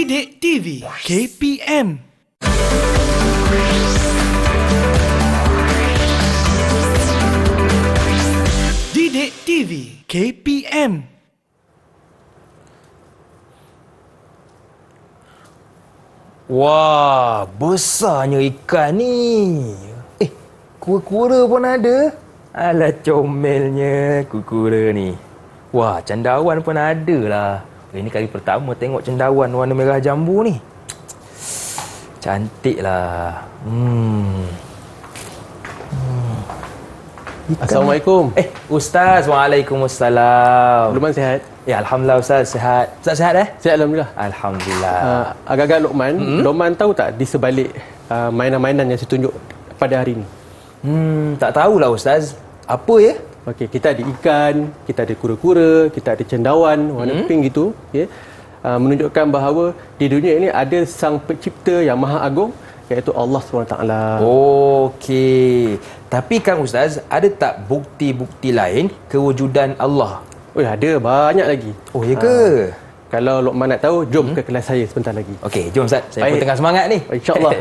Didik TV KPM. Didik TV KPM. Wah, besarnya ikan ni. Kura-kura pun ada. Alah, comelnya kura-kura ni. Wah, cendawan pun ada lah. Ini kali pertama tengok cendawan warna merah jambu ni. Cantik lah. Assalamualaikum. Ustaz. Waalaikumsalam. Luqman sihat? Ya, Alhamdulillah Ustaz, sihat. Ustaz sihat Sihat Alhamdulillah. Alhamdulillah. Agak-agak Luqman, Luqman tahu tak di sebalik mainan-mainan yang saya tunjuk pada hari ini? Tak tahulah Ustaz. Apa ya? Okey, kita ada ikan, kita ada kura-kura, kita ada cendawan warna pink gitu, ya. Menunjukkan bahawa di dunia ini ada sang pencipta yang maha agung, iaitu Allah SWT. Okey. Tapi Kang Ustaz, ada tak bukti-bukti lain kewujudan Allah? Oh, ada banyak lagi. Oh, ya ke? Kalau Luqman nak tahu, jom ke kelas saya sebentar lagi. Okey, jom Ustaz. Saya pun Baik. tengah semangat ni. InsyaAllah.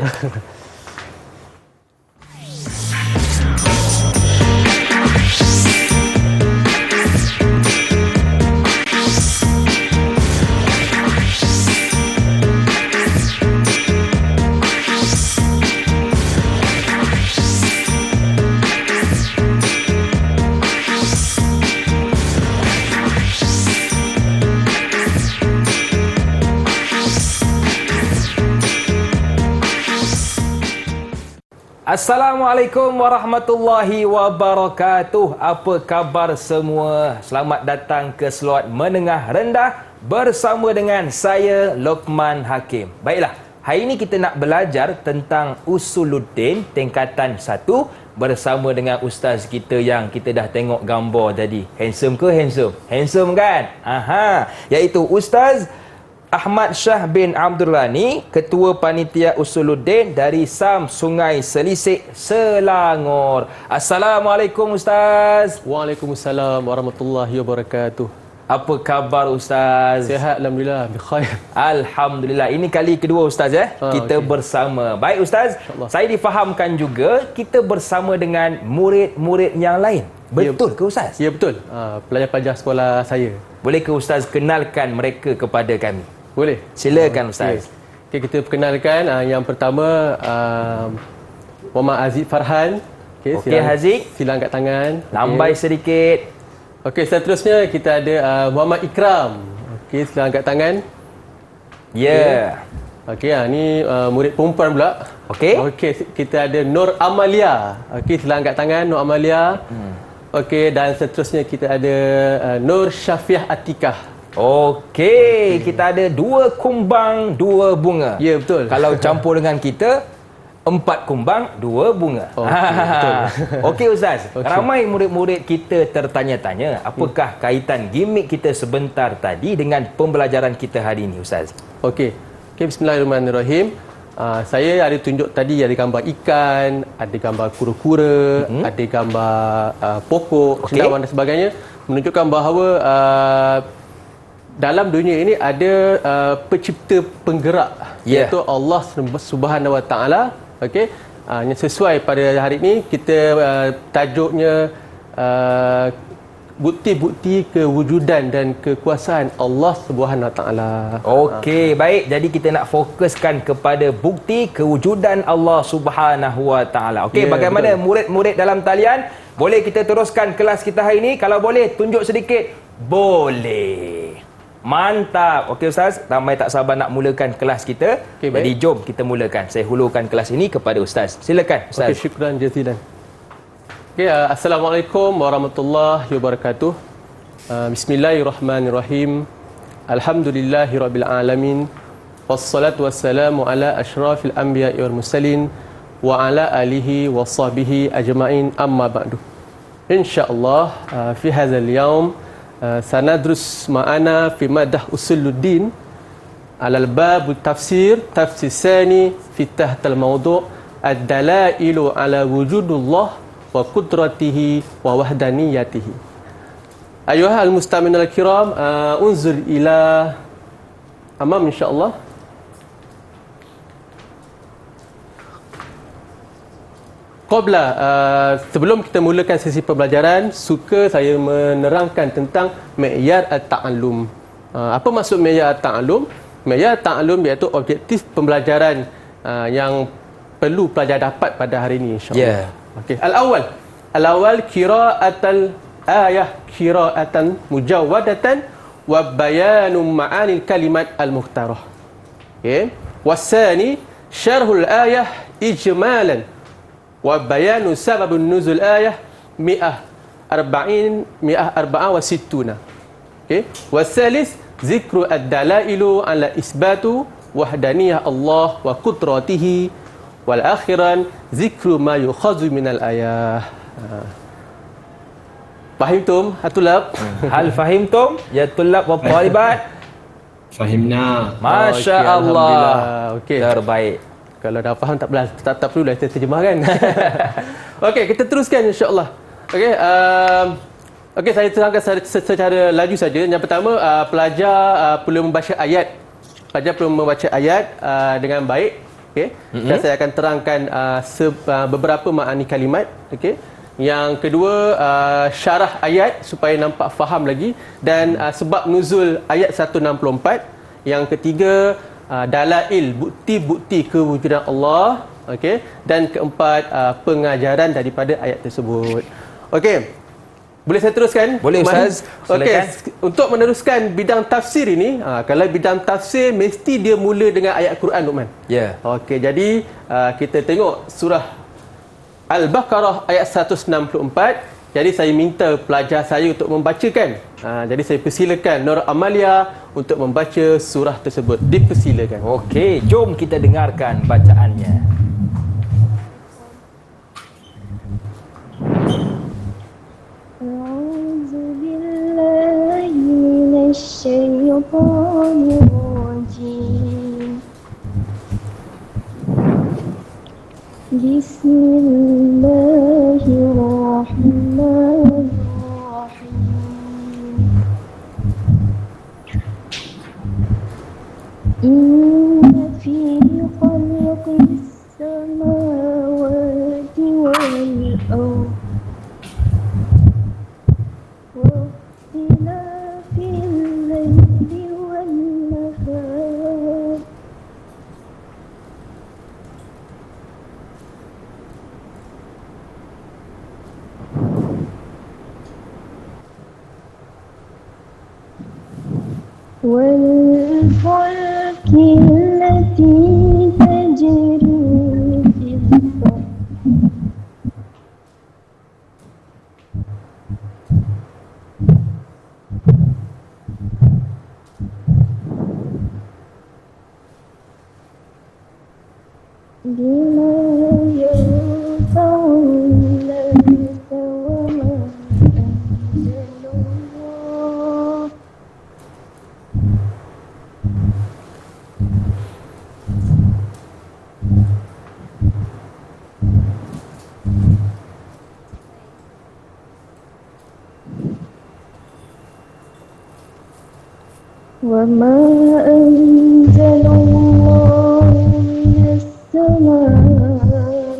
Assalamualaikum warahmatullahi wabarakatuh. Apa khabar semua? Selamat datang ke slot menengah rendah bersama dengan saya Luqman Hakim. Baiklah, hari ini kita nak belajar tentang Usuluddin tingkatan 1 bersama dengan ustaz kita yang kita dah tengok gambar tadi. Handsome ke handsome? Handsome kan? Aha, iaitu Ustaz Ahmad Shah bin Abdul Ghani, Ketua Panitia Usuluddin dari SAM Sungai Selisik, Selangor. Assalamualaikum Ustaz. Waalaikumsalam warahmatullahi wabarakatuh. Apa khabar Ustaz? Sihat Alhamdulillah, bikhair. Alhamdulillah. Ini kali kedua Ustaz kita okey. bersama. Baik Ustaz, InsyaAllah. saya difahamkan juga kita bersama dengan murid-murid yang lain. Betul ke Ustaz? Ya betul. Pelajar-pelajar sekolah saya. Boleh ke Ustaz kenalkan mereka kepada kami? Boleh? Silakan Ustaz. Okay, kita perkenalkan yang pertama Muhammad Aziz Farhan. Okey, Haziq. Sila angkat tangan. Lambai sedikit. Okey, seterusnya kita ada Muhammad Ikram. Okey, sila angkat tangan. Ya. Okey, ni murid perempuan pula. Okey. Okey, kita ada Nur Amalia. Okey, sila angkat tangan Nur Amalia. Okey, dan seterusnya kita ada Nur Syafiah Atikah. Okey, kita ada 2 kumbang, 2 bunga. Ya, betul. Kalau campur dengan kita, 4 kumbang, 2 bunga. Okey, betul. Okey Ustaz, Okey. ramai murid-murid kita tertanya-tanya, apakah kaitan gimmick kita sebentar tadi dengan pembelajaran kita hari ini Ustaz? Okey, bismillahirrahmanirrahim. Saya ada tunjuk tadi ada gambar ikan, ada gambar kura-kura, ada gambar pokok, Okey. cendawan dan sebagainya, menunjukkan bahawa dalam dunia ini ada pencipta penggerak, iaitu Allah Subhanahu Wa Taala. Okey, yang sesuai pada hari ini kita tajuknya bukti-bukti kewujudan dan kekuasaan Allah Subhanahu Wa Taala. Okey, baik. Jadi kita nak fokuskan kepada bukti kewujudan Allah Subhanahu Wa Taala. Okey, Ya, bagaimana betul. murid-murid dalam talian? Boleh kita teruskan kelas kita hari ini? Kalau boleh, tunjuk sedikit. Boleh. Mantap. Okey Ustaz, ramai tak sabar nak mulakan kelas kita. Okey, baik. Jadi jom kita mulakan. Saya hulurkan kelas ini kepada Ustaz. Silakan Ustaz. Okey, syukran jazilan. Okey, assalamualaikum warahmatullahi wabarakatuh. Bismillahirrahmanirrahim. Alhamdulillahirabbil alamin. Wassalatu wassalamu ala asyrafil anbiya'i wal mursalin wa ala alihi wa sahbihi ajma'in, amma ba'du. Insyaallah fi hadzal yaum sanadrus ma'ana fi madah usuluddin alal bab tafsir sani fi tahtal mawdu' ad-dalailu ala wujudullah wa qudratihi wa wahdaniyatihi. Ayuhal mustami'un al-kiram, unzur ila amam insyaallah. sebelum kita mulakan sesi pembelajaran, suka saya menerangkan tentang mi'yar at-ta'allum. Apa maksud mi'yar at-ta'allum? Mi'yar at-ta'allum iaitu objektif pembelajaran yang perlu pelajar dapat pada hari ini, insya-Allah. Okey. Al-awwal qira'atul ayah qira'atan mujawwadatan wa bayanu ma'anil kalimat al-mukhtarah. Okey. Wasani syarhul ayah ijmalan wa bayanu sababun nuzul ayah mi'ah wa sittuna. Okey. Wasalis zikru ad-dalailu ala isbatu wahdaniyah Allah wa qudratihi wal akhiran zikru ma yukhazu minal ayah. Fahimtum hatulab? Hal fahimtum ya tulab wa talibat? Fahimna. Masya Okey, Allah. Alhamdulillah. Okey. Terbaik. Kalau dah faham tak perlu dah terjemah kan. Okey, kita teruskan insya-Allah. Okey, okey, saya terangkan secara laju saja. Yang pertama, pelajar perlu membaca ayat. Pelajar perlu membaca ayat dengan baik. Okey. Dan saya akan terangkan beberapa makna kalimat. Okey. Yang kedua, syarah ayat supaya nampak faham lagi, dan sebab nuzul ayat 164. Yang ketiga, dalail, bukti-bukti kewujudan Allah. Okey. Dan keempat, pengajaran daripada ayat tersebut. Okey. Boleh saya teruskan? Boleh, Ustaz. Okey. Silakan. Untuk meneruskan bidang tafsir ini, kalau bidang tafsir mesti dia mula dengan ayat Quran, Luqman. Ya. Okey, jadi kita tengok surah Al-Baqarah ayat 164. Jadi saya minta pelajar saya untuk membacakan. Jadi saya persilakan Nur Amalia untuk membaca surah tersebut. Dipersilakan. Okey, jom kita dengarkan bacaannya. أعوذ بالله من الشيطان الرجيم بسم الله الرحمن الرحيم إن في خلق السماوات والأرض واختلاف الليل والنهار والفلك التي تجري في البحر بما ينفع الناس وما أنزل الله وما أنزل الله من السماء من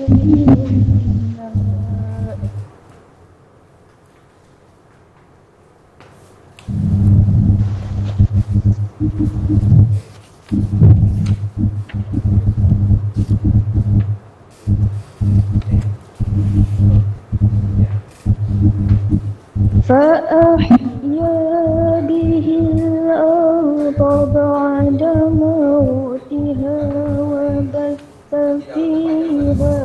ماء فأحيا به الأرض بعد موتها وبث فيها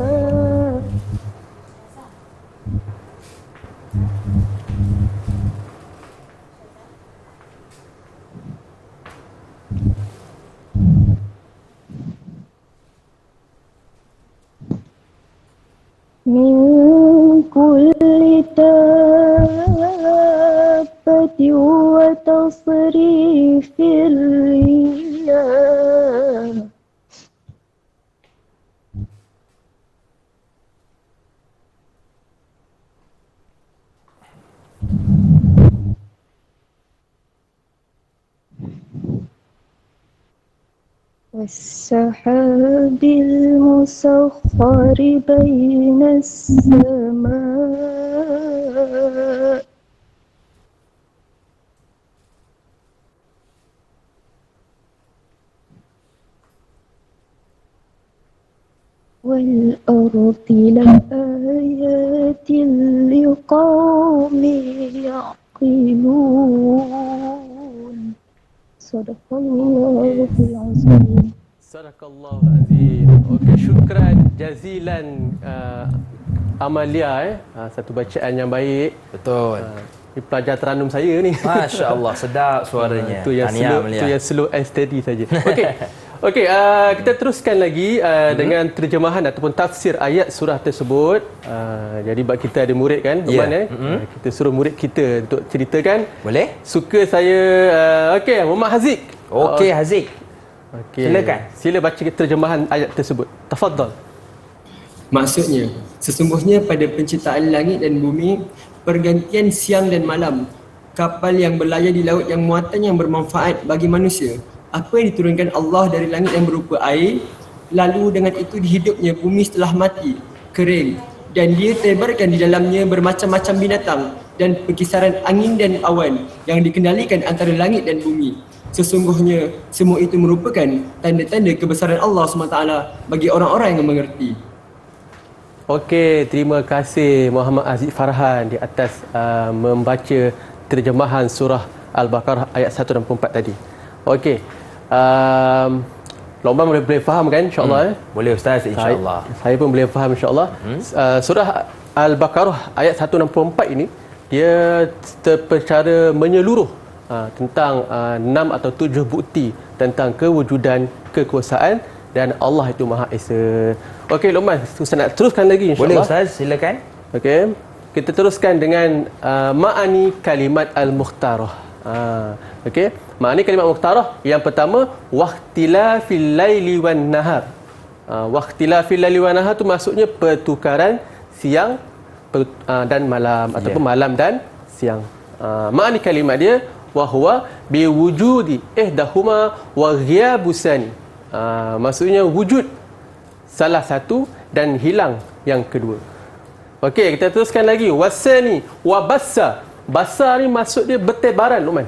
من كل دابة وتصريف الرياح والسحاب المسخر بين السماء والأرض لآيات لقوم يعقلون صدق الله العظيم. Sadaqallahu azim. Okey, syukran jazilan Amalia satu bacaan yang baik. Betul. Ini pelajar teranum saya ni. Masya Allah, sedap suaranya. Itu yang Tahniah, slow, Amelia. itu yang slow and steady saja. Okey. Okey, kita teruskan lagi dengan terjemahan ataupun tafsir ayat surah tersebut. Jadi bab kita ada murid kan, Luqman kita suruh murid kita untuk ceritakan. Boleh? Suka saya okey, Muhammad Haziq. Okey, Haziq. Okey. Silakan. Sila baca terjemahan ayat tersebut. Tafadhal. Maksudnya, sesungguhnya pada penciptaan langit dan bumi, pergantian siang dan malam, kapal yang berlayar di laut yang muatan yang bermanfaat bagi manusia, apa yang diturunkan Allah dari langit yang berupa air, lalu dengan itu dihidupnya bumi setelah mati, kering, dan dia tebarkan di dalamnya bermacam-macam binatang dan perkisaran angin dan awan yang dikendalikan antara langit dan bumi. Sesungguhnya semua itu merupakan tanda-tanda kebesaran Allah SWT bagi orang-orang yang mengerti. Okey, terima kasih Muhammad Aziz Farhan di atas membaca terjemahan surah Al-Baqarah ayat 164 tadi. Okey. Lombang boleh faham kan insya-Allah? Boleh Ustaz, insya-Allah. Saya pun boleh faham insya-Allah. Surah Al-Baqarah ayat 164 ini dia secara menyeluruh tentang 6 atau 7 bukti tentang kewujudan, kekuasaan dan Allah itu Maha Esa. Okey Luqman, saya nak teruskan lagi insya-Allah. Boleh Ustaz, silakan. Okey. Kita teruskan dengan ma'ani kalimat al-mukhtarah. Okey. Ma'ani kalimat mukhtarah yang pertama waqtilafil laili wan nahar. Waqtilafil laili wan nahar tu maksudnya pertukaran siang dan malam ataupun malam dan siang. Ma'ani kalimat dia wa huwa biwujudi ihdahuma wa ghiyabusani. Maksudnya wujud salah satu dan hilang yang kedua. Okey, kita teruskan lagi. Wasani wa bassa. Bassa ni maksud dia bertebaran, Luqman.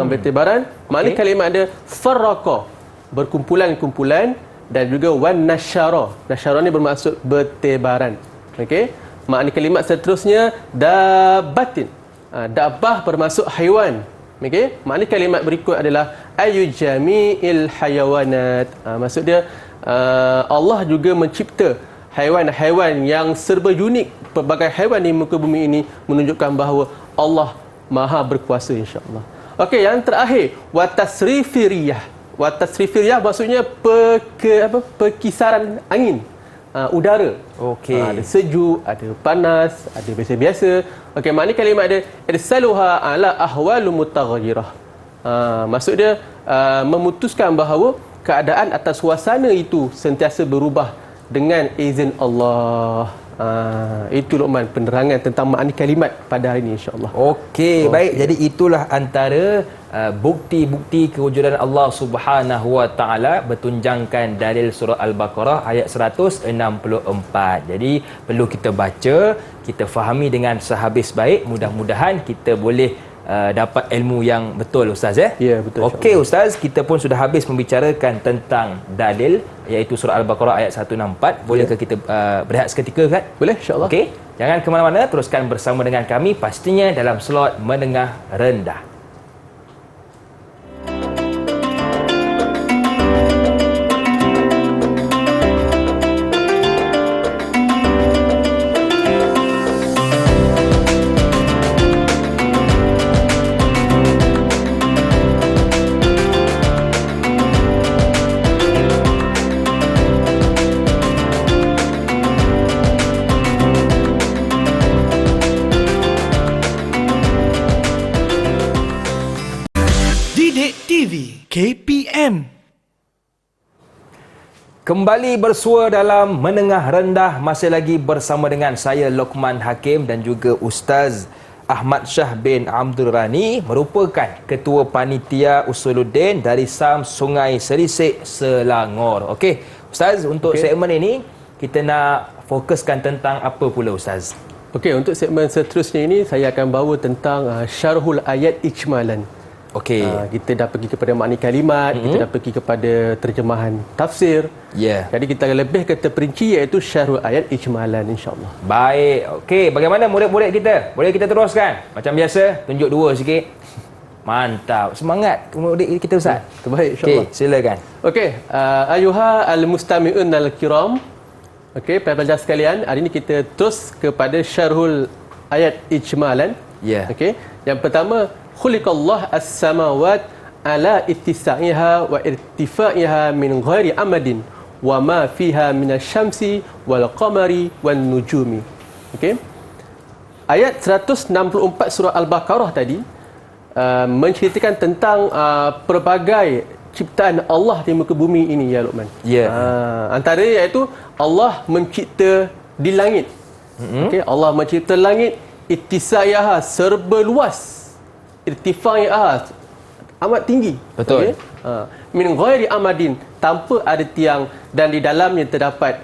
Bertebaran. Makna kalimat dia farraqa, berkumpulan-kumpulan, dan juga wan nasyara. Nasyara ni bermaksud bertebaran. Okey. Makna kalimat seterusnya dabbatin. Dabbah bermaksud haiwan. Okey, makna kalimat berikut adalah ayu jami'il hayawanat. Maksud dia Allah juga mencipta haiwan-haiwan yang serba unik. Pelbagai haiwan di muka bumi ini menunjukkan bahawa Allah Maha berkuasa insya-Allah. Okey, yang terakhir wa tasrifiriyah. Wa tasrifiriyah maksudnya perkisaran angin. Udara. Okey. Ada sejuk, ada panas, ada biasa-biasa. Okey, makna kalimat dia irsaluha ala ahwalu mutaghayyirah. Maksud dia memutuskan bahawa keadaan atas suasana itu sentiasa berubah dengan izin Allah. Itu Luqman penerangan tentang makna kalimat pada hari ini insya-Allah. Okey, baik. Jadi itulah antara bukti-bukti kewujudan Allah Subhanahu Wa Taala bertunjangkan dalil surah Al-Baqarah ayat 164. Jadi perlu kita baca, kita fahami dengan sehabis baik. Mudah-mudahan kita boleh dapat ilmu yang betul Ustaz ya. Ya, betul. Okey Ustaz, kita pun sudah habis membicarakan tentang dalil iaitu surah Al-Baqarah ayat 164. Bolehkah kita berehat seketika kan? Boleh insya-Allah. Okey, jangan ke mana-mana, teruskan bersama dengan kami pastinya dalam slot menengah rendah. KPM. Kembali bersua dalam Menengah Rendah, masih lagi bersama dengan saya Luqman Hakim dan juga Ustaz Ahmad Shah bin Abdul Rani merupakan Ketua Panitia Usuluddin dari SAM Sungai Selisik, Selangor. Okey, Ustaz, untuk segmen ini kita nak fokuskan tentang apa pula, Ustaz? Okey, untuk segmen seterusnya ini saya akan bawa tentang syarhul ayat ijmalan. Okey. Kita dah pergi kepada makna kalimat, kita dah pergi kepada terjemahan tafsir. Ya. Jadi kita akan lebih ke terperinci iaitu syarhul ayat ijmalan, insya-Allah. Baik. Okey, bagaimana murid-murid kita? Boleh kita teruskan? Macam biasa, tunjuk dua sikit. Mantap. Semangat murid kita, Ustaz. Terbaik, insya-Allah. Okey, silakan. Okey, ayuha al-mustami'un al-kiram. Okey, pelajar sekalian, hari ini kita terus kepada syarhul ayat ijmalan. Ya. Okey, yang pertama, khuliqallah as-samawat ala ittisa'iha wa irtifa'iha min ghairi amadin wa ma fiha min asy-syamsi wal qamari wan nujumi. Okey. Ayat 164 surah Al-Baqarah tadi menceritakan tentang pelbagai ciptaan Allah di muka bumi ini, ya Luqman. Ya. Antara iaitu Allah mencipta di langit. Okey, Allah mencipta langit, ittisa'iha serba luas, irtifai'ah amat tinggi. Betul. Okay? Min ghairi amadin, tanpa ada tiang, dan di dalamnya terdapat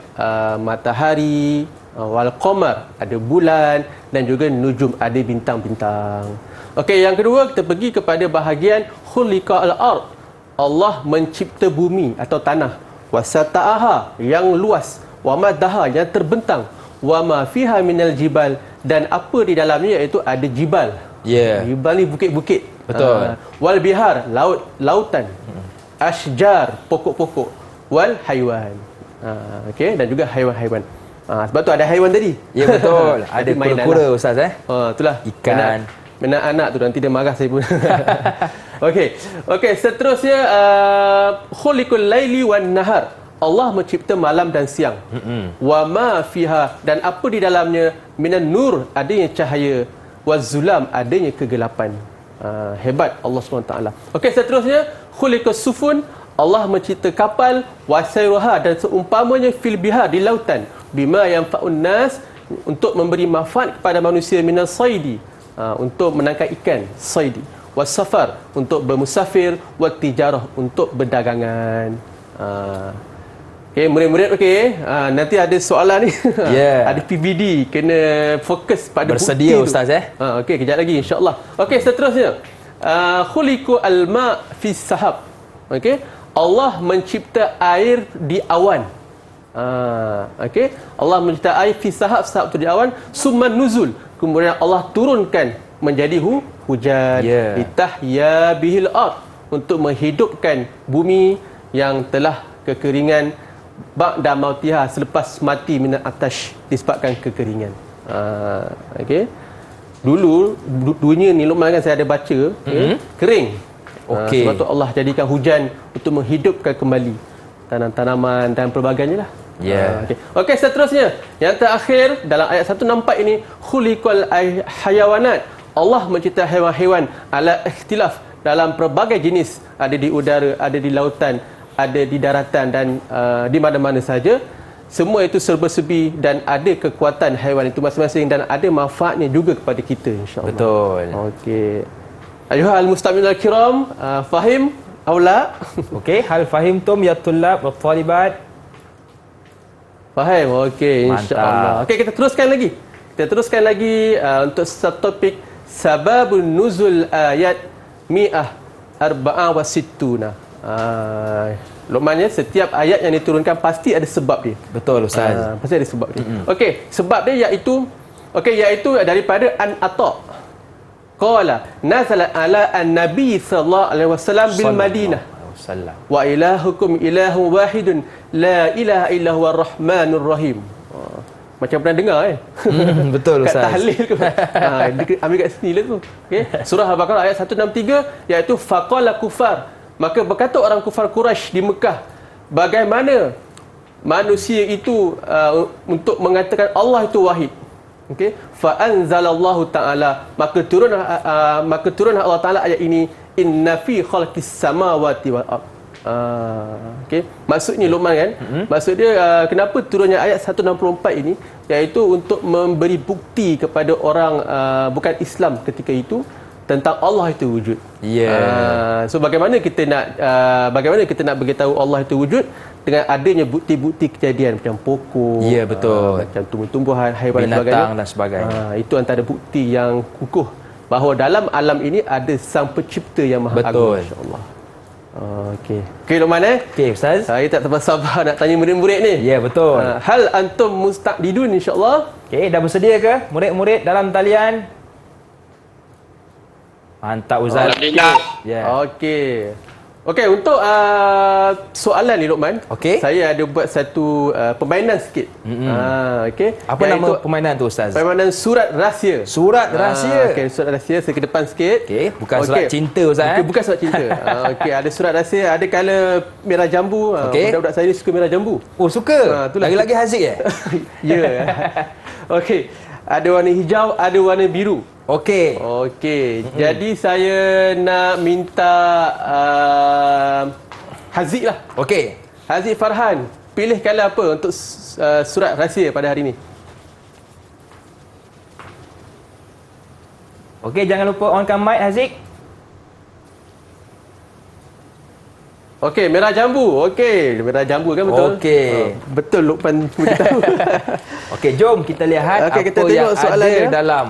matahari, wal qamar, ada bulan, dan juga nujum, ada bintang-bintang. Okey, yang kedua kita pergi kepada bahagian khuliqal ard. Allah mencipta bumi atau tanah, wasata'aha yang luas, wa madaha yang terbentang, wa ma fiha minal jibal, dan apa di dalamnya iaitu ada jibal. Ya. Jibal ni bukit-bukit. Betul. Wal bihar, lautan. Ashjar, pokok-pokok. Wal haiwan. Okey, dan juga haiwan-haiwan. Sebab tu ada haiwan tadi. Ya, betul. Ada kura-kura, Ustaz, itulah. Ikan. Anak tu nanti dia marah saya pun. Okey, seterusnya khuliqul laili wan nahar. Allah mencipta malam dan siang. Wa ma fiha, dan apa di dalamnya, minan nur, adanya cahaya, wazulam, adanya kegelapan. Hebat Allah SWT. Okey, seterusnya khuliqas sufun. Allah mencipta kapal, wasairuha, dan seumpamanya fil bihar, di lautan, bima yanfa'un nas, untuk memberi manfaat kepada manusia, minas saidi, untuk menangkap ikan, saidi, wasafar, untuk bermusafir, wat tijarah, untuk berdagangan. Okey, murid-murid, okey. Nanti ada soalan ni. Yeah. Ada PBD, kena fokus pada bersedia, bukti tu. Ustaz, Okey, kejap lagi insya-Allah. Okey, seterusnya. Khuliqu al-ma fi sahab. Okey, Allah mencipta air di awan. Okey, Allah mencipta air fi sahab, sahab tu di awan, summan nuzul. Kemudian Allah turunkan menjadi hujan. Litahya bihil ard, untuk menghidupkan bumi yang telah kekeringan, ba'da mautiha, selepas mati minat atash, disebabkan kekeringan. Okey. Dulu dunia ni, Luqman, kan saya ada baca, kering. Okey. Sebab tu Allah jadikan hujan untuk menghidupkan kembali tanam-tanaman dan pelbagainya lah. Ya. Okey, seterusnya yang terakhir dalam ayat 164 ini, khuliqal hayawanat. Allah mencipta haiwan-haiwan ala ikhtilaf, dalam pelbagai jenis, ada di udara, ada di lautan, ada di daratan, dan di mana-mana saja. Semua itu serba-serbi, dan ada kekuatan haiwan itu masing-masing, dan ada manfaatnya juga kepada kita, insya-Allah. Betul. Okey. Ayuhal mustami'un al-kiram, fahim aula? Okey, hal fahimtum ya tullab wa talibat? Faham? Okey, insya-Allah. Okey, kita teruskan lagi untuk subtopik sababun nuzul ayat mi'ah arba'a wa sittuna. Luqman, setiap ayat yang diturunkan pasti ada sebab dia. Betul, Ustaz. Pasti ada sebab dia. Okey, sebab dia iaitu daripada an-Ata. Qala nazala ala an-nabi sallallahu alaihi wasallam bil Madinah. Wa ilahukum ilahun wahidun la ilaha illa huwa ar-rahmanur rahim. Macam pernah dengar Betul, Ustaz. Kat tahlil tu. Ambil kat sini lah tu. Okay. Surah Al-Baqarah ayat 163, iaitu faqala kufar. Maka berkata orang kufar Quraisy di Mekah, bagaimana manusia itu untuk mengatakan Allah itu wahid. Okey, fa anzalallahu ta'ala, maka turun Allah Ta'ala ayat ini, inna fi khalqis samawati wal ard. Okey. Maksudnya Luqman kan, maksud dia kenapa turunnya ayat 164 ini, iaitu untuk memberi bukti kepada orang bukan Islam ketika itu tentang Allah itu wujud. So bagaimana kita nak beritahu Allah itu wujud dengan adanya bukti-bukti kejadian macam pokok, betul. macam tumbuh-tumbuhan, haiwan binatang dan sebagainya. Itu antara bukti yang kukuh bahawa dalam alam ini ada Sang Pencipta yang Maha Agung, insya-Allah. Okey. Okey Luqman Okey Ustaz. Saya tak sabar nak tanya murid-murid ni. Ya, betul. Hal antum mustaqdidun insya-Allah? Okey, dah bersedia ke murid-murid dalam talian? Mantap Ustaz. Alhamdulillah. Ya. Okey. Okey, untuk soalan ni Luqman, saya ada buat satu permainan sikit. Okey. Apa nama permainan tu Ustaz? Permainan surat rahsia. Surat rahsia. Okey, surat rahsia saya ke depan sikit. Okey, bukan surat cinta Ustaz. Bukan surat cinta. Okey, ada surat rahsia, ada colour merah jambu. Budak-budak saya ni suka merah jambu. Oh, suka? Lagi-lagi Haziq Ya. Okey. Ada warna hijau, ada warna biru. Okey. Jadi saya nak minta Haziq lah. Okey. Haziq Farhan, pilih colour apa untuk surat rahsia pada hari ini? Okey, jangan lupa onkan mic Haziq. Okey, merah jambu. Okey, merah jambu kan betul? Okey. Betul Luqman tahu. Okey, jom kita lihat kita apa yang soalan ada dia dalam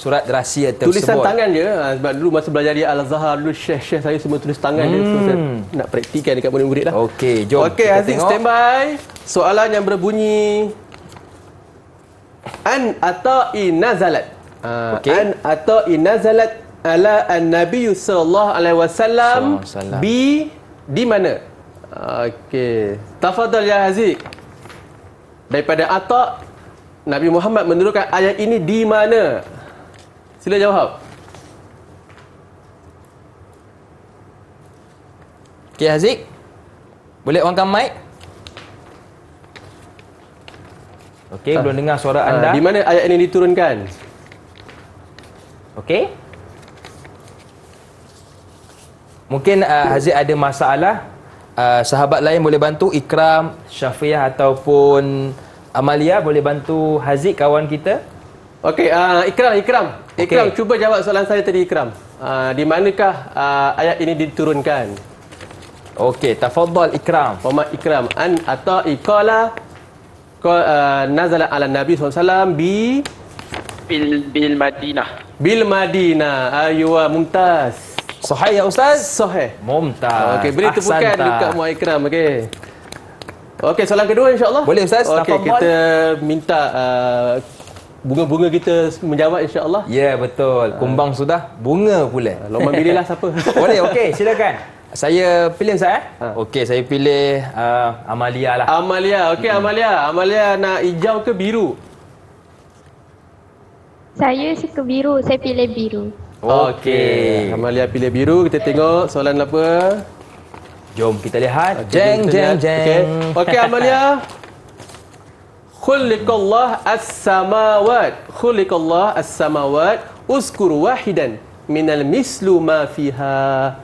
surat rahsia tersebut. Tulisan tangan je. Sebab dulu masa belajar di Al-Azhar dulu syekh saya semua tulis tangan je. So saya nak praktikan dekat murid-murid lah. Okey, jom Okey, Haziq standby. Soalan yang berbunyi An ata'i nazalat. An ata'i nazalat ala an-nabiy sallallahu alaihi wasallam di mana? Okey. Tafadhal ya Haziq. Daripada Ata, Nabi Muhammad menurunkan ayat ini di mana? Sila jawab. Okey Haziq. Boleh onkan mic? Okey, belum dengar suara anda. Di mana ayat ini diturunkan? Okey. Mungkin Haziq ada masalah. Sahabat lain boleh bantu, Ikram, Syafiah ataupun Amalia boleh bantu Haziq kawan kita. Okey, Ikram, cuba jawab soalan saya tadi Ikram. Di manakah ayat ini diturunkan? Okey, tafadhal Ikram. Muhammad Ikram, an ata'i qala nazala ala Nabi SAW bil Madinah. Bil Madinah. Aywa, mumtaz. Sahih ya Ustaz? Sahih. Mumtaz. Okey, beri tepukan dekat Muhammad Ikram. Okey, soalan kedua insya-Allah. Boleh Ustaz, okey, kita minta bunga-bunga kita menjawab insya-Allah. Ya, betul. Kumbang sudah, bunga pula. Luqman pilihlah siapa. Boleh, okey, silakan. Saya pilih Ustaz. Okey, saya pilih Amalia lah. Amalia, okey Amalia. Amalia nak hijau ke biru? Saya suka biru, saya pilih biru. Okey. Amalia pilih biru. Kita tengok soalan apa. Jom kita lihat. Jeng. Okey Amalia. Khuliqallah as-samawat. Uzkur wahidan minal mislu ma fiha.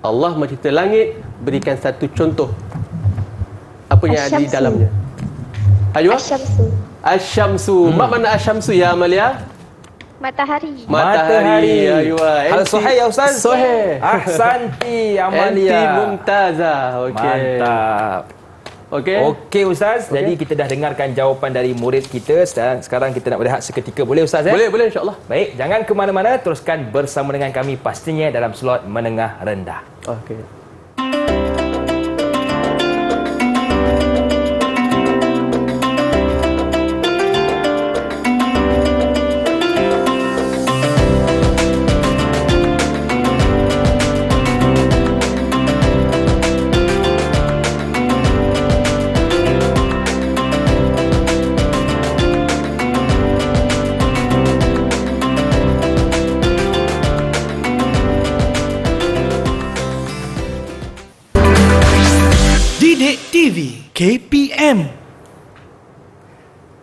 Allah mencipta langit, berikan satu contoh. Apa yang ada di dalamnya? Ayuh. Asyamsu. Mana asyamsu ya Amalia? Matahari. Matahari. Ayuh. Hal sahih ya Ustaz? Sahih. Ahsanti Amalia. Anti mumtazah. Okey. Mantap. Okey Ustaz. Jadi kita dah dengarkan jawapan dari murid kita. Sekarang kita nak berehat seketika. Boleh Ustaz? Boleh insya-Allah. Baik, jangan ke mana-mana. Teruskan bersama dengan kami pastinya dalam slot menengah rendah. Okey. Didik TV KPM.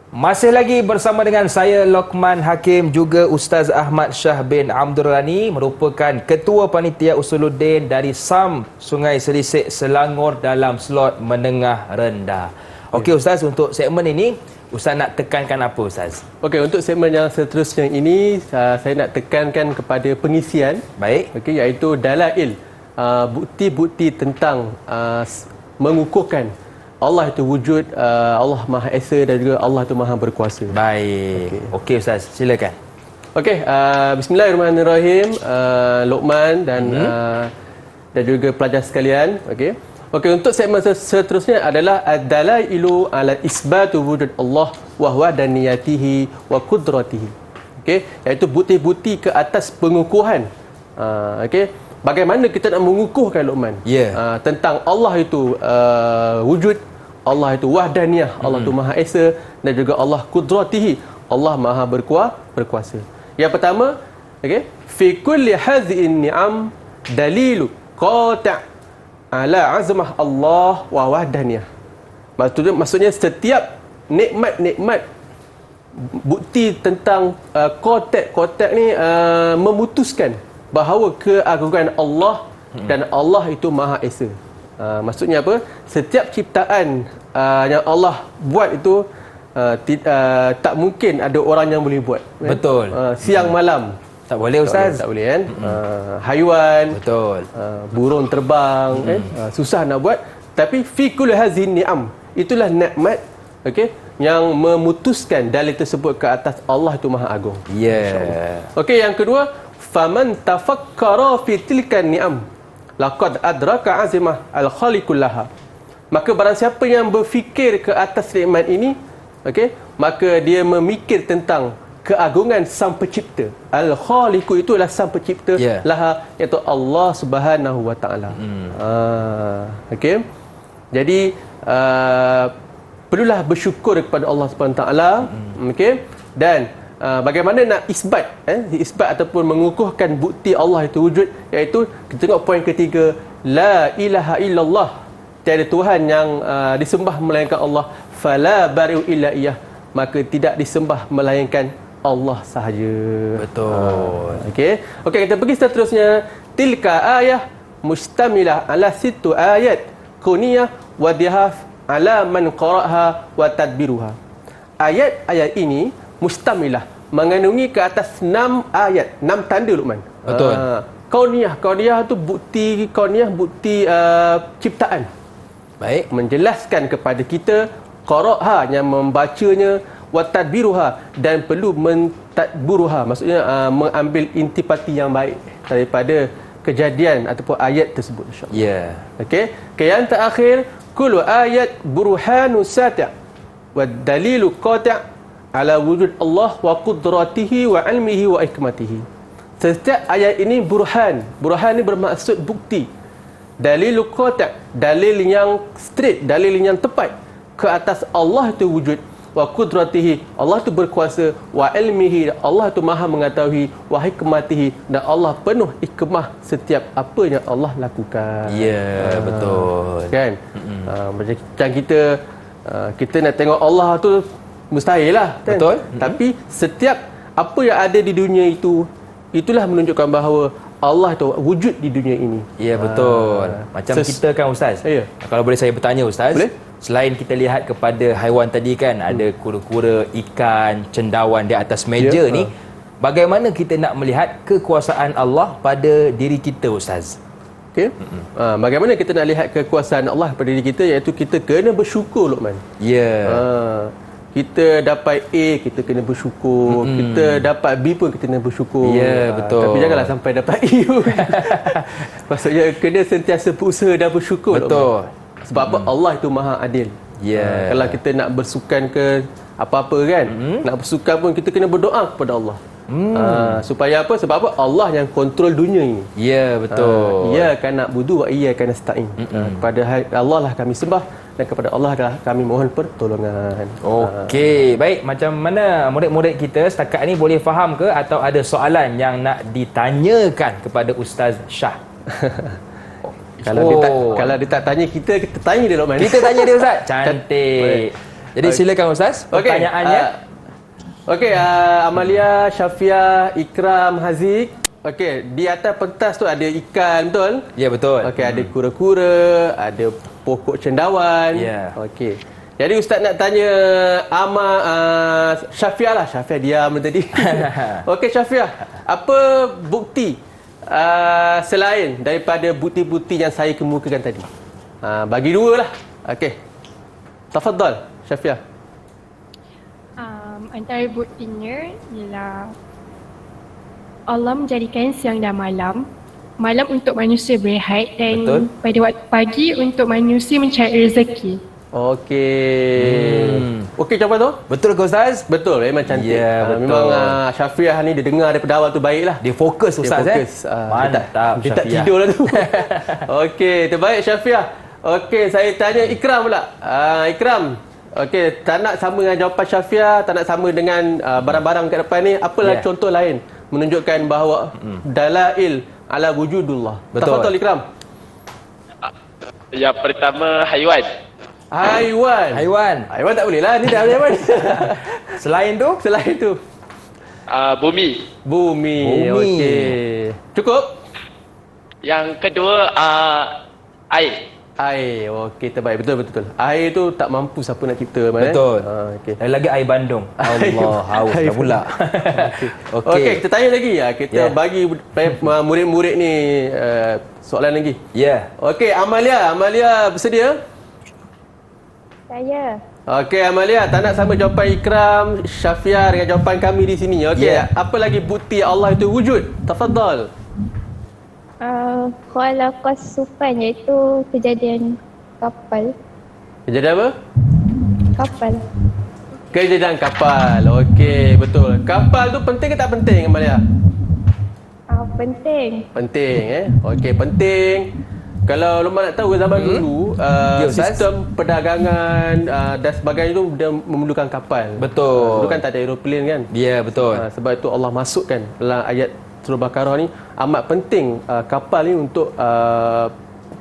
Masih lagi bersama dengan saya Lokman Hakim, juga Ustaz Ahmad Shah bin Abdul Ghani, merupakan Ketua Panitia Usuluddin dari SAM Sungai Selisik Selangor dalam slot menengah rendah. Okey Ustaz, untuk segmen ini Ustaz nak tekankan apa Ustaz? Okey, untuk segmen yang seterusnya ini saya nak tekankan kepada pengisian. Baik. Okey, iaitu dalail, bukti-bukti tentang mengukuhkan Allah itu wujud, Allah Maha Esa dan juga Allah itu Maha Berkuasa. Baik. Okey Ustaz, silakan. Okey, bismillahirrahmanirrahim, Luqman dan juga pelajar sekalian. Okey, untuk segmen seterusnya adalah ad-dalailu ala isbatu wujud Allah wa wahdaniyatihi wa qudratihi. Okey, iaitu bukti-bukti ke atas pengukuhan. Okey, bagaimana kita nak mengukuhkan Luqman? Tentang Allah itu wujud, Allah itu wahdaniyah, Allah itu Maha Esa dan juga Allah qudratihi, Allah Maha berkuasa. Yang pertama, okey, fi kulli hadhihi ni'am dalilu qati' ala azmah Allah wa wahdaniyah. Maksudnya setiap nikmat-nikmat, bukti tentang kotak ni memutuskan bahawa keagungan Allah dan Allah itu Maha Esa. Maksudnya apa? Setiap ciptaan yang Allah buat itu tak mungkin ada orang yang boleh buat. Betul. Siang malam tak boleh Ustaz. Tak boleh kan? Haiwan, betul. Burung terbang, susah nak buat. Tapi fi kulli hadhihi ni'am, itulah nikmat, okey, yang memutuskan dalil tersebut ke atas Allah itu Maha Agung. Okey, yang kedua, faman tafakkara fi tilka ni'am laqad adraka azimah al-khaliqullaha. Maka barang siapa yang berfikir ke atas nikmat ini, okey, maka dia memikir tentang keagungan Sang Pencipta. Al-Khaliqu itu adalah Sang Pencipta, laha, iaitu Allah Subhanahu wa taala. Okey. Jadi perlulah bersyukur kepada Allah Subhanahu wa taala. Okey. Dan bagaimana nak isbat, isbat ataupun mengukuhkan bukti Allah itu wujud, iaitu kita tengok poin ketiga, la ilaha illallah, tiada Tuhan yang disembah melainkan Allah, fala bari'u illa iyyah, maka tidak disembah melainkan Allah sahaja. Betul. Okey, kita pergi seterusnya. Tilka ayah mustamilah ala situ ayat kuniyah wa dihaf ala man qara'aha wa tadbiruha. Ayat-ayat ini mustamilah, mengandungi ke atas 6 ayat, 6 tanda Luqman. Betul. Kauniyah tu bukti kauniyah, bukti ciptaan. Baik. Menjelaskan kepada kita, qara'ha yang membacanya, wa tadbiruha, dan perlu mentadburuha, maksudnya mengambil intipati yang baik daripada kejadian ataupun ayat tersebut, insya-Allah. Okey. Yang terakhir, kullu ayat burhanu sati' wa dalilu qati' ala wujud Allah wa qudratihi wa ilmihi wa hikmatihi. Setiap ayat ini burhan. Burhan ini bermaksud bukti. Dalilu qati', dalil yang straight, dalil yang tepat ke atas Allah itu wujud, wa qudratihi, Allah itu berkuasa, wa ilmihi, Allah itu Maha mengetahui, wa hikmatihi, dan Allah penuh hikmah setiap apa yang Allah lakukan. Betul. Kan? Macam kita nak tengok Allah tu mustahil lah, kan? Betul. Tapi setiap apa yang ada di dunia itu, itulah menunjukkan bahawa Allah itu wujud di dunia ini. Betul. Macam kita kan Ustaz. Kalau boleh saya bertanya Ustaz. Boleh? Selain kita lihat kepada haiwan tadi kan, ada kura-kura, ikan, cendawan di atas meja ni, bagaimana kita nak melihat kekuasaan Allah pada diri kita Ustaz? Okey. Bagaimana kita nak lihat kekuasaan Allah pada diri kita, iaitu kita kena bersyukur, Luqman. Kita dapat A, kita kena bersyukur. Kita dapat B pun kita kena bersyukur. Betul. Tapi janganlah sampai dapat E pun. Maksudnya kena sentiasa berusaha dan bersyukur. Betul. Sebab apa? Allah itu Maha Adil. Kalau kita nak bersukan ke apa-apa kan, nak bersukan pun kita kena berdoa kepada Allah. Supaya apa? Sebab apa? Allah yang kontrol dunia ini. Betul. Iyyaka na'budu wa iyyaka nasta'in. Kepada Allah lah kami sembah dan kepada Allah lah kami mohon pertolongan. Okey, baik. Macam mana murid-murid kita setakat ni boleh faham ke, atau ada soalan yang nak ditanyakan kepada Ustaz Shah? Kalau dia tak tanya kita tanya dia, Luqman. Kita tanya dia Ustaz. Cantik. Jadi silakan Ustaz, pertanyaannya. Okey, Amalia, Syafiah, Ikram, Haziq. Okey, di atas pentas tu ada ikan, betul? Ya, betul. Okey, ada kura-kura, ada pokok cendawan. Ya. Okey. Jadi Ustaz nak tanya Syafiah lah. Syafiah diam tadi. Okey Syafiah, apa bukti selain daripada bukti-bukti yang saya kemukakan tadi? Bagi dua lah. Okey. Tafadhal Syafiah. Antara buktinya ialah Allah menjadikan siang dan malam. Malam untuk manusia berehat dan Betul. pada waktu pagi untuk manusia mencari rezeki. Okey. Okey jawapan tu? Betul ke Ustaz? Betul, memang cantik. Ya, betul. Memang Syafiah ni dia dengar daripada awal tu baiklah. Dia fokus Ustaz. Dia fokus. Mantap Dia tak Syafiah. tidur lah tu. Okey, terbaik Syafiah. Okey, saya tanya Ikram pula. Ikram. Okey, tak nak sama dengan jawapan Syafiah, tak nak sama dengan barang-barang kat depan ni. Apalah contoh lain menunjukkan bahawa dalail ala wujudullah. Betul. Tafadhal Ikram. Yang pertama haiwan. Haiwan tak boleh lah. Ni dah haiwan. Selain tu? Selain tu. Bumi. Bumi. Okey. Cukup? Yang kedua air. Air. Okey, terbaik. Betul. Air tu tak mampu siapa nak cipta. Betul. Okey. Dan lagi air Bandung. Allah, haus dah pula. Okey, kita tanya lagi. Kita bagi murid-murid ni soalan lagi. Ya. Okey, Amalia bersedia? Saya. Okey, Amalia, tak nak sama jawapan Ikram, Syafiah dengan jawapan kami di sini. Okey, apa lagi bukti Allah itu wujud? Tafadhal. Khalaqas sufan iaitu kejadian kapal. Kejadian apa? Kapal. Kejadian kapal. Okey, betul. Kapal tu penting ke tak penting, Amalia? Penting. Penting Okey, penting. Kalau Luqman nak tahu zaman dulu sistem perdagangan dan sebagainya tu dia memerlukan kapal. Betul. Dulu kan tak ada aeroplan kan? Ya, betul. Sebab itu Allah masukkan dalam ayat surah Baqarah ni amat penting kapal ni untuk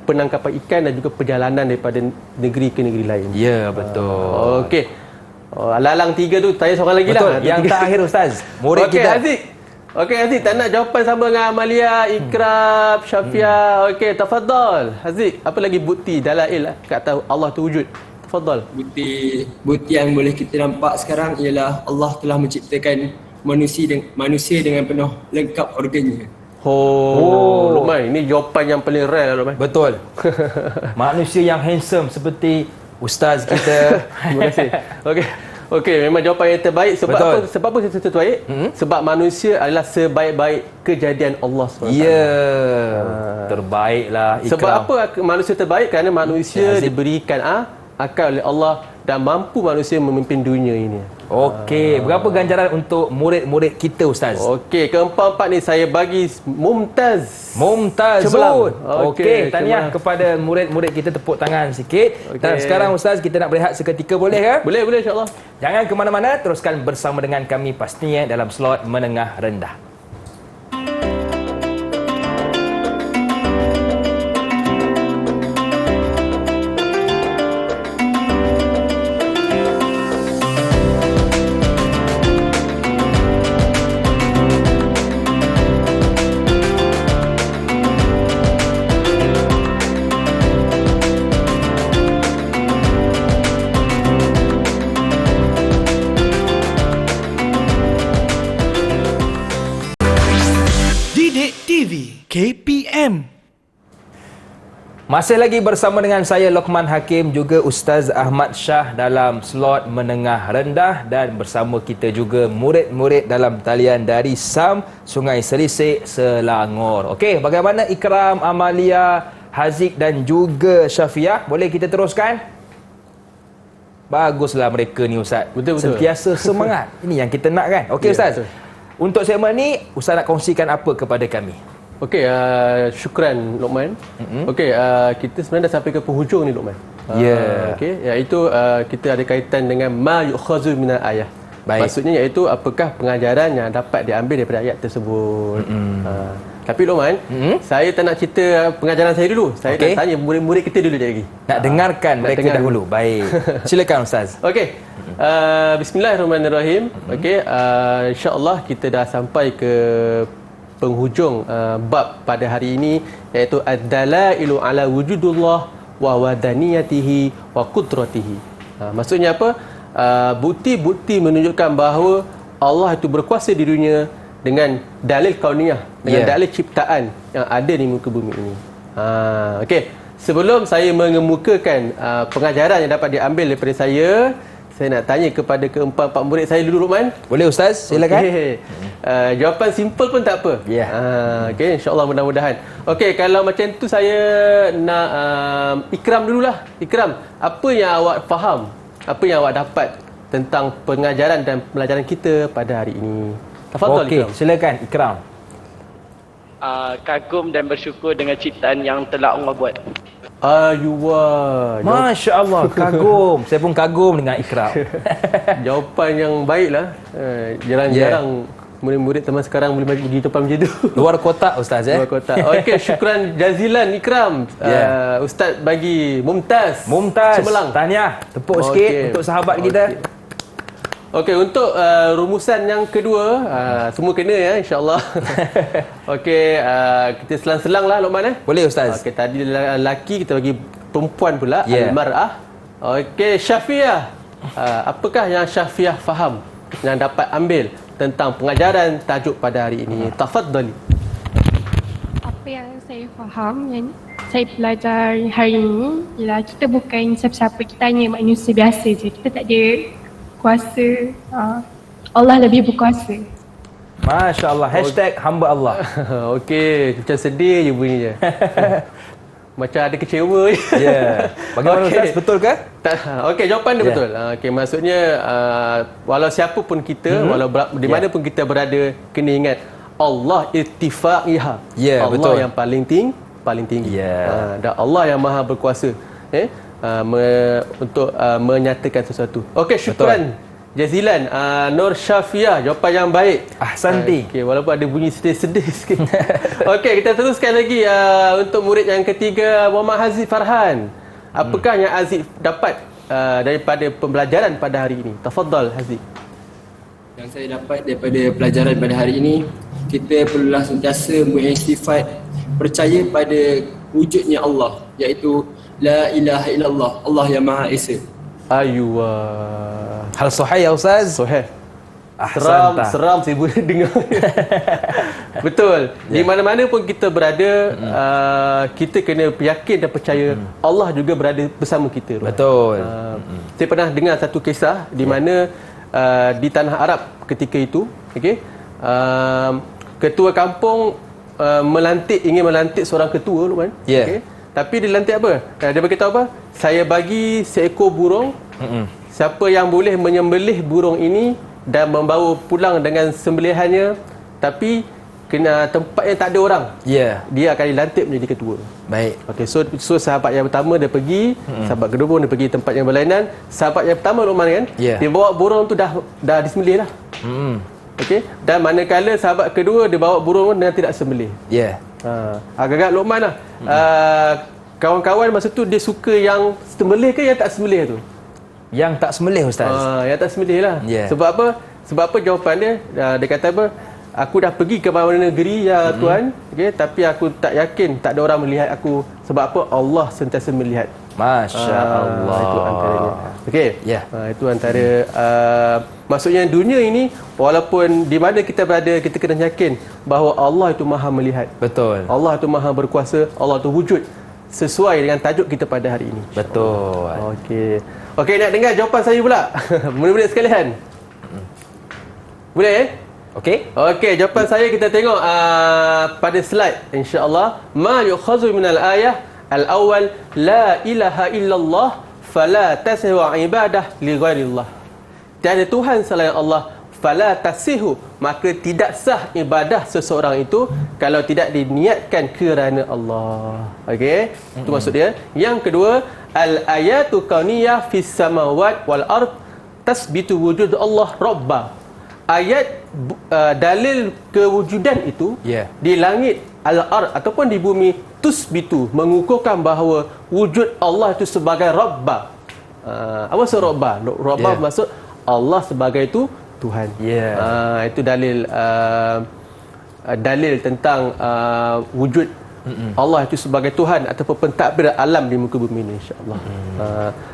penangkapan ikan dan juga perjalanan daripada negeri ke negeri lain. Ya, betul. Okey. Lalang tiga tu tanya seorang lagi Betul. lah. Yang terakhir Ustaz, murid Okey, kita. Aziz. Okey Aziz, tak nak jawapan sama dengan Amalia, Ikram, Syafiah. Okey, tafadhal. Aziz, apa lagi bukti dalail kata Allah tu wujud? Tafadhal. Bukti yang boleh kita nampak sekarang ialah Allah telah menciptakan manusia dengan penuh lengkap organnya. Luqman, ini jawapan yang paling rare lah Luqman. Betul. Manusia yang handsome seperti Ustaz kita. Terima kasih. Okey, memang jawapan yang terbaik. Sebab apa saya terbaik? Sebab manusia adalah sebaik-baik kejadian Allah SWT. Ya. Terbaiklah Ikram. Sebab apa manusia terbaik? Kerana manusia diberikan akal oleh Allah dan mampu manusia memimpin dunia ini. Okey, berapa ganjaran untuk murid-murid kita Ustaz? Okey, keempat-empat ni saya bagi Mumtaz. Mumtazun. Okey, tahniah cemerlang. kepada murid-murid kita, tepuk tangan sikit. Dan sekarang Ustaz, kita nak berehat seketika, boleh ke? Boleh insya-Allah. Jangan ke mana-mana, teruskan bersama dengan kami pastinya dalam slot menengah rendah. Didik TV KPM. Masih lagi bersama dengan saya Luqman Hakim, juga Ustaz Ahmad Shah dalam slot menengah rendah, dan bersama kita juga murid-murid dalam talian dari SAM Sungai Selisik, Selangor. Okey, bagaimana Ikram, Amalia, Haziq dan juga Syafiah? Boleh kita teruskan? Baguslah mereka ni Ustaz. Betul. Sentiasa semangat. Ini yang kita nak kan? Okey Ustaz. Betul. Untuk segmen ni, Ustaz nak kongsikan apa kepada kami? Okey, syukran Luqman. Okey, kita sebenarnya dah sampai ke penghujung ni Luqman. Ya. Okey, iaitu kita ada kaitan dengan ma yu'khazu minal ayah. Baik. Maksudnya iaitu apakah pengajaran yang dapat diambil daripada ayat tersebut. Tapi Luqman, saya tak nak cerita pengajaran saya dulu. Saya Okey. nak tanya murid-murid kita dulu lagi. Nak dengarkan mereka dengar dahulu. Baik. Silakan Ustaz. Okey. Bismillahirrahmanirrahim. Okey, insya-Allah kita dah sampai ke penghujung bab pada hari ini, iaitu ad-dalailu ala wujudullah wa wadaniyatihi wa qudratihi. Maksudnya apa? Bukti-bukti menunjukkan bahawa Allah itu berkuasa di dunia dengan dalil kauniyah, dengan dalil ciptaan yang ada di muka bumi ini. Okey. Sebelum saya mengemukakan pengajaran yang dapat diambil daripada saya nak tanya kepada keempat-empat murid saya dulu, Luqman. Boleh Ustaz, silakan. Okay. Jawapan simple pun tak apa. Ya. Okey, insya-Allah mudah-mudahan. Okey, kalau macam tu saya nak Ikram dululah. Ikram, apa yang awak faham? Apa yang awak dapat tentang pengajaran dan pelajaran kita pada hari ini? Tafadhal, Okey, Ikram. silakan Ikram. Kagum dan bersyukur dengan ciptaan yang telah Allah buat. Masya Allah, kagum. Saya pun kagum dengan Ikram. Jawapan yang baiklah. Jarang-jarang murid-murid teman sekarang boleh pergi tempat macam tu. Luar kotak Ustaz Luar kotak. Okey, syukran jazilan Ikram. Ustaz bagi Mumtaz. Cemerlang. Tahniah. Tepuk sikit untuk sahabat kita. Okey, untuk rumusan yang kedua, semua kena ya, insya-Allah. Okey, kita selang-selang lah Luqman. Boleh Ustaz. Okey, tadi lelaki, kita bagi perempuan pula, al-mar'ah. Okey, Syafiah. Apakah yang Syafiah faham, yang dapat ambil tentang pengajaran tajuk pada hari ini? Tafadhali. Apa yang saya faham, yang saya belajar hari ini ialah kita bukan siapa-siapa, kita hanya manusia biasa je. Kita tak ada kuasa. Allah lebih berkuasa. Masya Allah. Hashtag hamba Allah. Okey, macam sedih je bunyinya. Macam ada kecewa je. Ya. Bagaimana Ustaz? Betul ke? Okey, jawapan dia betul. Okey, maksudnya walau siapa pun kita, walau di mana pun kita berada, kena ingat Allah irtifaiha. Allah betul. yang paling tinggi. Dan Allah yang maha berkuasa untuk menyatakan sesuatu. Okey, syukran jazilan. Nur Syafiah, jawapan yang baik. Ahsanti. Okey, walaupun ada bunyi sedih-sedih sikit. Okey, kita teruskan lagi untuk murid yang ketiga, Muhammad Hazif Farhan. Apakah yang Hazif dapat daripada pembelajaran pada hari ini? Tafadhal Hazif. Yang saya dapat daripada pelajaran pada hari ini, kita perlulah sentiasa mengistifat percaya pada wujudnya Allah, iaitu La ilaha illallah, Allah yang Maha Esa. Hal sahih ya Ustaz? Sahih. Ahsanta. Seram saya boleh dengar. Betul. Di mana-mana pun kita berada, kita kena yakin dan percaya Allah juga berada bersama kita. Betul. Saya pernah dengar satu kisah di mana di tanah Arab ketika itu, okey, ketua kampung ingin melantik seorang ketua, Luqman. Okey. Tapi dia lantik apa? Dia beritahu apa? Saya bagi seekor burung. Siapa yang boleh menyembelih burung ini dan membawa pulang dengan sembelihannya, tapi kena tempat yang tak ada orang, dia akan dilantik menjadi ketua. Baik. Okey, so sahabat yang pertama dia pergi, sahabat kedua pun dia pergi tempat yang berlainan. Sahabat yang pertama Luqman kan, dia bawa burung tu dah disembelih lah. Okey, dan manakala sahabat kedua dia bawa burung dengan tidak sembelih. Agak-agak Luqman lah. Kawan-kawan masa tu dia suka yang sembelih ke yang tak sembelih tu? Yang tak sembelih Ustaz. Yang tak sembelih lah. Sebab apa? Sebab apa jawapan dia? Dia kata apa? Aku dah pergi ke mana negeri ya Tuhan, tapi aku tak yakin tak ada orang melihat aku. Sebab apa? Allah sentiasa melihat. Masya Allah. Itu antaranya. Okey. Itu antara maksudnya dunia ini, walaupun di mana kita berada, kita kena yakin bahawa Allah itu Maha melihat. Betul. Allah itu Maha berkuasa. Allah itu wujud sesuai dengan tajuk kita pada hari ini. Betul. Okey. Okey, nak dengar jawapan saya pula. Murid-murid sekalian. Boleh Okey. Okey, jawapan saya kita tengok pada slide insya-Allah. Ma yu'khazu minal ayah al-awwal la ilaha illallah fala tasihu ibadah li ghairillah. Tiada Tuhan selain Allah, fala tasihu, maka tidak sah ibadah seseorang itu kalau tidak diniatkan kerana Allah. Okey, itu maksud dia. Yang kedua, al ayatu kauniyah fis samawat wal ard tasbitu wujud Allah Rabba. Ayat dalil kewujudan itu di langit al-ard ataupun di bumi tusbitu mengukuhkan bahawa wujud Allah itu sebagai Rabba. Apa maksud Rabba? Rabba maksud Allah sebagai itu Tuhan. Itu dalil dalil tentang wujud Allah itu sebagai Tuhan ataupun pentadbir alam di muka bumi ini, insya-Allah.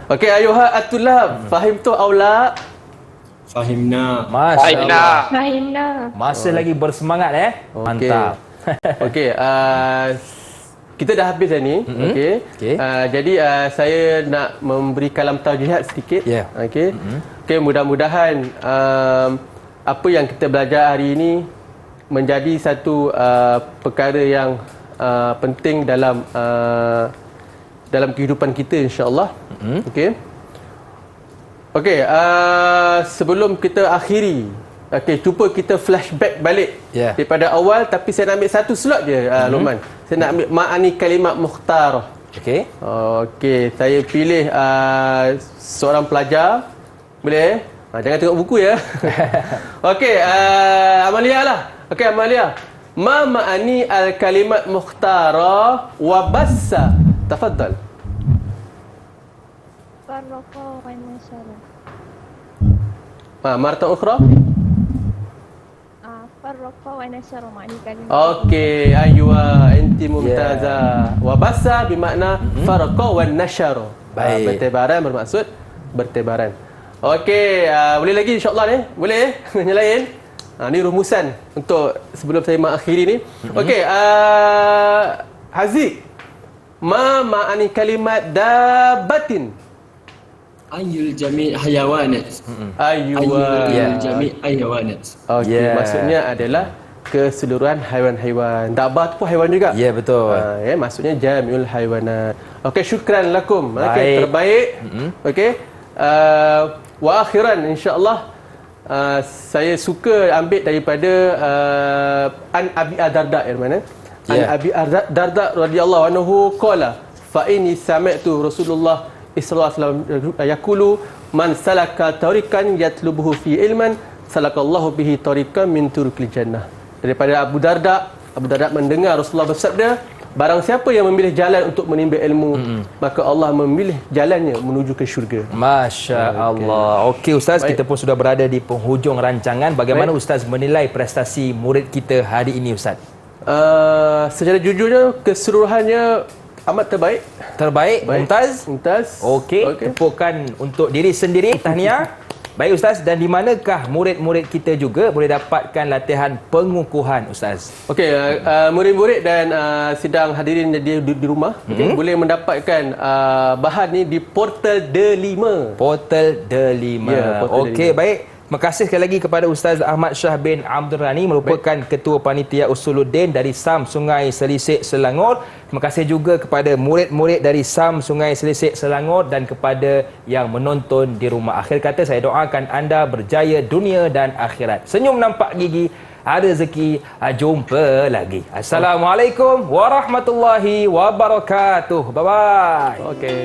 Okey, ayuha at-tullab, fahim tu aw la? Fahimna. Fahimna. Masih lagi bersemangat Mantap. Okey, kita dah habis dah ni. Okey. Jadi saya nak memberi kalam taujihat sedikit. Okey. Okey, mudah-mudahan apa yang kita belajar hari ini menjadi satu perkara yang penting dalam kehidupan kita, insya-Allah. Okey. Okey, sebelum kita akhiri, cuba kita flashback balik daripada awal, tapi saya nak ambil satu slot je, Luqman. Saya nak ambil ma'ani kalimat mukhtarah. Okey, saya pilih seorang pelajar. Boleh? Jangan tengok buku ya. Okey, Amalia lah. Okey, Amalia. Ma ma'ani al-kalimat mukhtarah wa bassa. Tafaddal. Farraqa wa nasyara. Marta ukhra? Farraqa wa nasyara makni kalimat. Okey, aywa, enti mumtazah. Wa bassa bermakna farqa wa nasyara. Bertebaran bermaksud bertebaran. Okey, boleh lagi insya-Allah ni? Boleh? Yang lain? Ni rumusan untuk sebelum saya mengakhiri ni. Okey, Haziq. Ma ma'ani kalimat dabbatin? Ayul jami' hayawanat. Ayul jami' hayawanat. Okey, maksudnya adalah keseluruhan haiwan-haiwan. Dabbah tu pun haiwan juga. Ya, betul. Maksudnya jami'ul haiwanat. Okey, syukran lakum. Okey, terbaik. Okey. Wa akhiran insya-Allah saya suka ambil daripada An Abi Darda yang mana? An Abi Darda radhiyallahu anhu qala fa inni sami'tu Rasulullah sallallahu alaihi wasallam yaqulu man salaka tariqan yatlubuhu fi ilman salakallahu bihi tariqan min turukil jannah. Daripada Abu Darda mendengar Rasulullah bersabda, barang siapa yang memilih jalan untuk menimba ilmu, maka Allah memilih jalannya menuju ke syurga. Masya-Allah. Okey Ustaz, kita pun sudah berada di penghujung rancangan. Bagaimana Ustaz menilai prestasi murid kita hari ini, Ustaz? Secara jujurnya keseluruhannya amat terbaik. Mumtaz. Okey. Tepukan untuk diri sendiri. Tahniah. Baik Ustaz, dan di manakah murid-murid kita juga boleh dapatkan latihan pengukuhan, Ustaz? Okey, murid-murid dan sidang hadirin di rumah boleh mendapatkan bahan ni di Portal D5. Portal D5. Okey, baik. Terima kasih sekali lagi kepada Ustaz Ahmad Shah bin Abdul Rani, merupakan Ketua Panitia Usuluddin dari SAM Sungai Selisik Selangor. Terima kasih juga kepada murid-murid dari SAM Sungai Selisik Selangor dan kepada yang menonton di rumah. Akhir kata, saya doakan anda berjaya dunia dan akhirat. Senyum nampak gigi, ada rezeki, jumpa lagi. Assalamualaikum warahmatullahi wabarakatuh. Bye-bye. Okey.